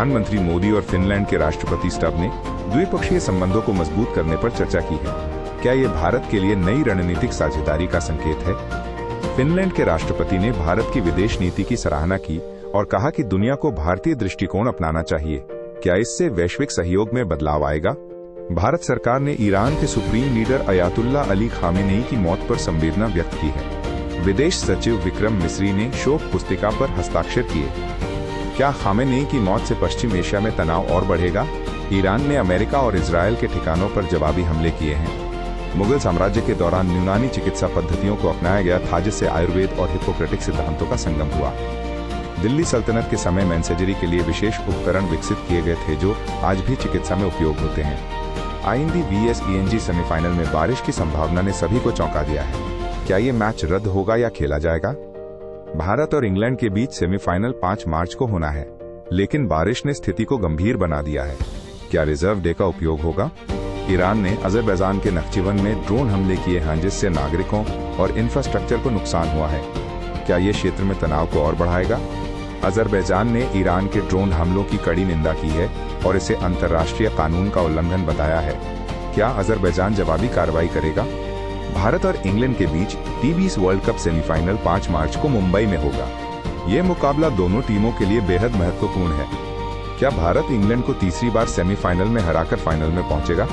प्रधानमंत्री मोदी और फिनलैंड के राष्ट्रपति स्टब ने द्विपक्षीय संबंधों को मजबूत करने पर चर्चा की है। क्या ये भारत के लिए नई रणनीतिक साझेदारी का संकेत है? फिनलैंड के राष्ट्रपति ने भारत की विदेश नीति की सराहना की और कहा कि दुनिया को भारतीय दृष्टिकोण अपनाना चाहिए। क्या इससे वैश्विक सहयोग में बदलाव आएगा? भारत सरकार ने ईरान के supreme leader Ayatollah Ali Khamenei की मौत पर संवेदना व्यक्त की है। विदेश सचिव विक्रम मिस्री ने शोक पुस्तिका पर हस्ताक्षर किए। क्या खामेनेई की मौत से पश्चिम एशिया में तनाव और बढ़ेगा? ईरान ने अमेरिका और इजरायल के ठिकानों पर जवाबी हमले किए हैं। मुगल साम्राज्य के दौरान यूनानी चिकित्सा पद्धतियों को अपनाया गया था, जिससे आयुर्वेद और हिप्पोक्रेटिक सिद्धांतों का संगम हुआ। दिल्ली सल्तनत के समय मैनसेजरी के लिए विशेष उपकरण विकसित किए गए थे, जो आज भी चिकित्सा में उपयोग होते हैं। आईएनडी वीएस ईएनजी सेमीफाइनल में बारिश की संभावना ने सभी को चौंका दिया है। क्या ये मैच रद्द होगा या खेला जाएगा? भारत और इंग्लैंड के बीच सेमीफाइनल 5 मार्च को होना है, लेकिन बारिश ने स्थिति को गंभीर बना दिया है। क्या रिजर्व डे का उपयोग होगा? ईरान ने अजरबैजान के नख्चिवन में ड्रोन हमले किए हैं, जिससे नागरिकों और इंफ्रास्ट्रक्चर को नुकसान हुआ है। क्या ये क्षेत्र में तनाव को और बढ़ाएगा? अजरबैजान ने ईरान के ड्रोन हमलों की कड़ी निंदा की है और इसे अंतर्राष्ट्रीय कानून का उल्लंघन बताया है। क्या अजरबैजान जवाबी कार्रवाई करेगा? भारत और इंग्लैंड के बीच टी20 वर्ल्ड कप सेमीफाइनल 5 मार्च को मुंबई में होगा। ये मुकाबला दोनों टीमों के लिए बेहद महत्वपूर्ण है। क्या भारत इंग्लैंड को तीसरी बार सेमीफाइनल में हराकर फाइनल में पहुंचेगा?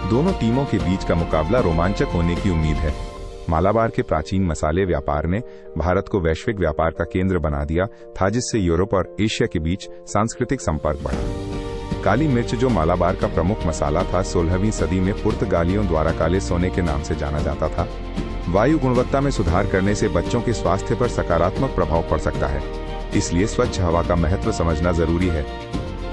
दोनों टीमों के बीच का मुकाबला रोमांचक होने की उम्मीद है। मालाबार के प्राचीन मसाले व्यापार ने भारत को वैश्विक व्यापार का केंद्र बना दिया था, जिससे यूरोप और एशिया के बीच सांस्कृतिक संपर्क बढ़ा। काली मिर्च, जो मालाबार का प्रमुख मसाला था, 16वीं सदी में पुर्तगालियों द्वारा काले सोने के नाम से जाना जाता था। वायु गुणवत्ता में सुधार करने से बच्चों के स्वास्थ्य पर सकारात्मक प्रभाव पड़ सकता है, इसलिए स्वच्छ हवा का महत्व समझना जरूरी है।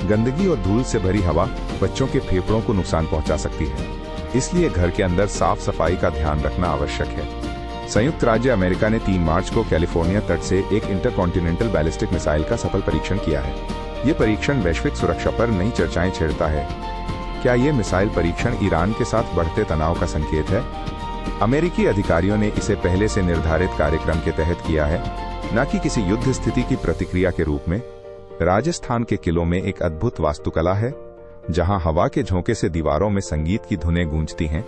गंदगी और धूल से भरी हवा बच्चों के फेफड़ों को नुकसान पहुंचा सकती है, इसलिए घर के अंदर साफ सफाई का ध्यान रखना आवश्यक है। संयुक्त राज्य अमेरिका ने 3 मार्च को कैलिफोर्निया तट से एक इंटरकॉन्टिनेंटल बैलिस्टिक मिसाइल का सफल परीक्षण किया है। ये परीक्षण वैश्विक सुरक्षा पर नई चर्चाएं छेड़ता है। क्या ये मिसाइल परीक्षण ईरान के साथ बढ़ते तनाव का संकेत है? अमेरिकी अधिकारियों ने इसे पहले से निर्धारित कार्यक्रम के तहत किया है, न कि किसी युद्ध स्थिति की प्रतिक्रिया के रूप में। राजस्थान के किलों में एक अद्भुत वास्तुकला है, जहां हवा के झोंके से दीवारों में संगीत की धुनें गूंजती हैं।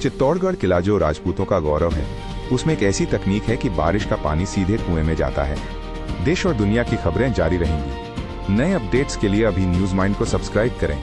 चित्तौड़गढ़ किला, जो राजपूतों का गौरव है, उसमें एक ऐसी तकनीक है कि बारिश का पानी सीधे कुएं में जाता है। देश और दुनिया की खबरें जारी रहेंगी। नए अपडेट्स के लिए अभी न्यूज़ माइंड को सब्सक्राइब करें।